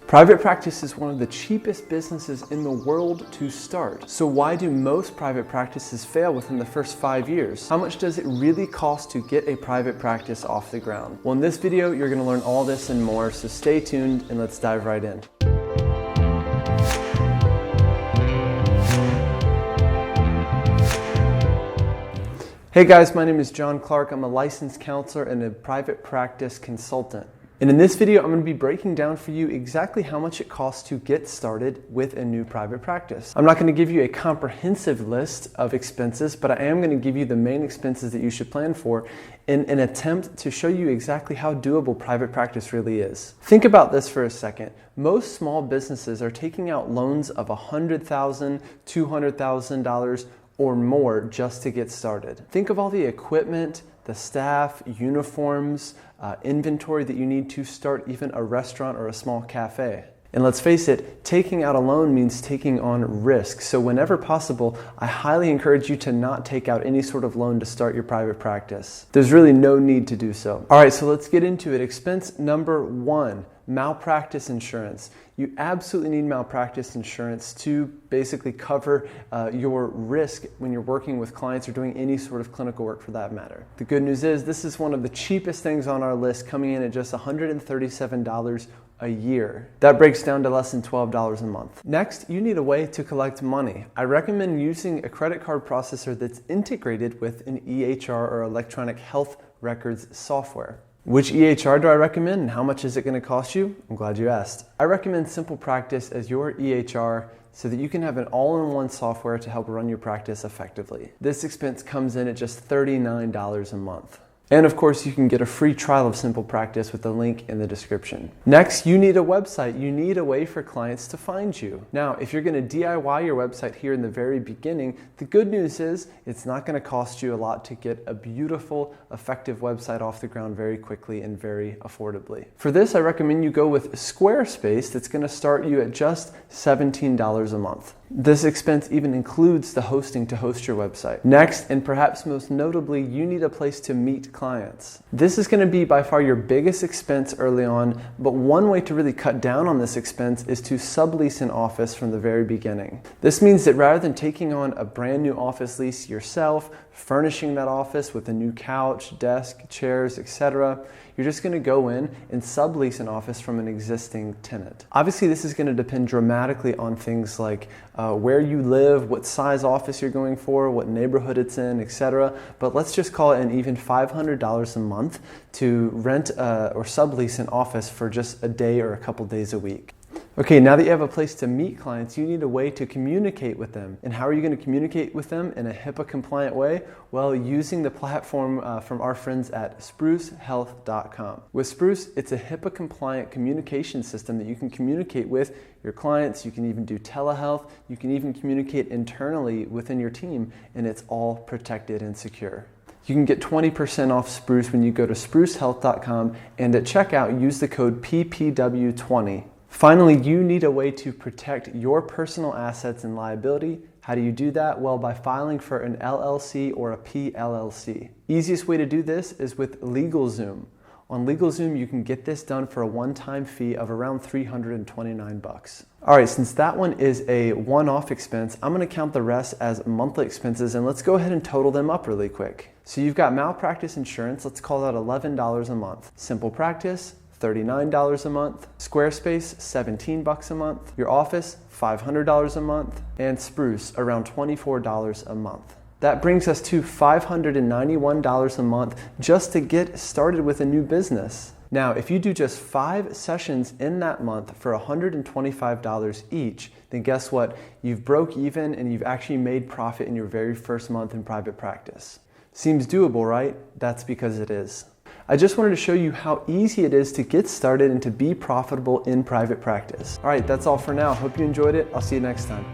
Private practice is one of the cheapest businesses in the world to start. So why do most private practices fail within the first 5 years? How much does it really cost to get a private practice off the ground? Well, in this video, you're going to learn all this and more, so stay tuned and let's dive right in. Hey guys, my name is John Clark. I'm a licensed counselor and a private practice consultant. And in this video, I'm going to be breaking down for you exactly how much it costs to get started with a new private practice. I'm not going to give you a comprehensive list of expenses, but I am going to give you the main expenses that you should plan for in an attempt to show you exactly how doable private practice really is. Think about this for a second. Most small businesses are taking out loans of $100,000, $200,000, or more just to get started. Think of all the equipment, the staff, uniforms, inventory that you need to start even a restaurant or a small cafe. And let's face it, taking out a loan means taking on risk. So whenever possible, I highly encourage you to not take out any sort of loan to start your private practice. There's really no need to do so. All right, so let's get into it. Expense number one, malpractice insurance. You absolutely need malpractice insurance to basically cover your risk when you're working with clients or doing any sort of clinical work for that matter. The good news is this is one of the cheapest things on our list, coming in at just $137 a year. That breaks down to less than $12 a month. Next, you need a way to collect money. I recommend using a credit card processor that's integrated with an EHR or electronic health records software. Which EHR do I recommend and how much is it going to cost you? I'm glad you asked. I recommend SimplePractice as your EHR so that you can have an all-in-one software to help run your practice effectively. This expense comes in at just $39 a month. And of course, you can get a free trial of SimplePractice with the link in the description. Next, you need a website. You need a way for clients to find you. Now, if you're going to DIY your website here in the very beginning, the good news is it's not going to cost you a lot to get a beautiful, effective website off the ground very quickly and very affordably. For this, I recommend you go with Squarespace. That's going to start you at just $17 a month. This expense even includes the hosting to host your website. Next, and perhaps most notably, you need a place to meet clients. This is going to be by far your biggest expense early on, but one way to really cut down on this expense is to sublease an office from the very beginning. This means that rather than taking on a brand new office lease yourself, furnishing that office with a new couch, desk, chairs, etc., you're just going to go in and sublease an office from an existing tenant. Obviously, this is going to depend dramatically on things like where you live, what size office you're going for, what neighborhood it's in, etc. But let's just call it an even $500 a month to rent or sublease an office for just a day or a couple days a week. Okay, now that you have a place to meet clients, you need a way to communicate with them. And how are you going to communicate with them in a HIPAA-compliant way? Well, using the platform from our friends at sprucehealth.com. With Spruce, it's a HIPAA-compliant communication system that you can communicate with your clients. You can even do telehealth. You can even communicate internally within your team, and it's all protected and secure. You can get 20% off Spruce when you go to sprucehealth.com, and at checkout, use the code PPW20. Finally, you need a way to protect your personal assets and liability. How do you do that? Well, by filing for an LLC or a PLLC. Easiest way to do this is with LegalZoom. On LegalZoom, you can get this done for a one-time fee of around $329. All right, since that one is a one-off expense, I'm going to count the rest as monthly expenses, and let's go ahead and total them up really quick. So you've got malpractice insurance, let's call that $11 a month. SimplePractice, $39 a month, Squarespace, $17 a month, your office, $500 a month, and Spruce, around $24 a month. That brings us to $591 a month just to get started with a new business. Now, if you do just 5 sessions in that month for $125 each, then guess what? You've broke even and you've actually made profit in your very first month in private practice. Seems doable, right? That's because it is. I just wanted to show you how easy it is to get started and to be profitable in private practice. All right, that's all for now. Hope you enjoyed it. I'll see you next time.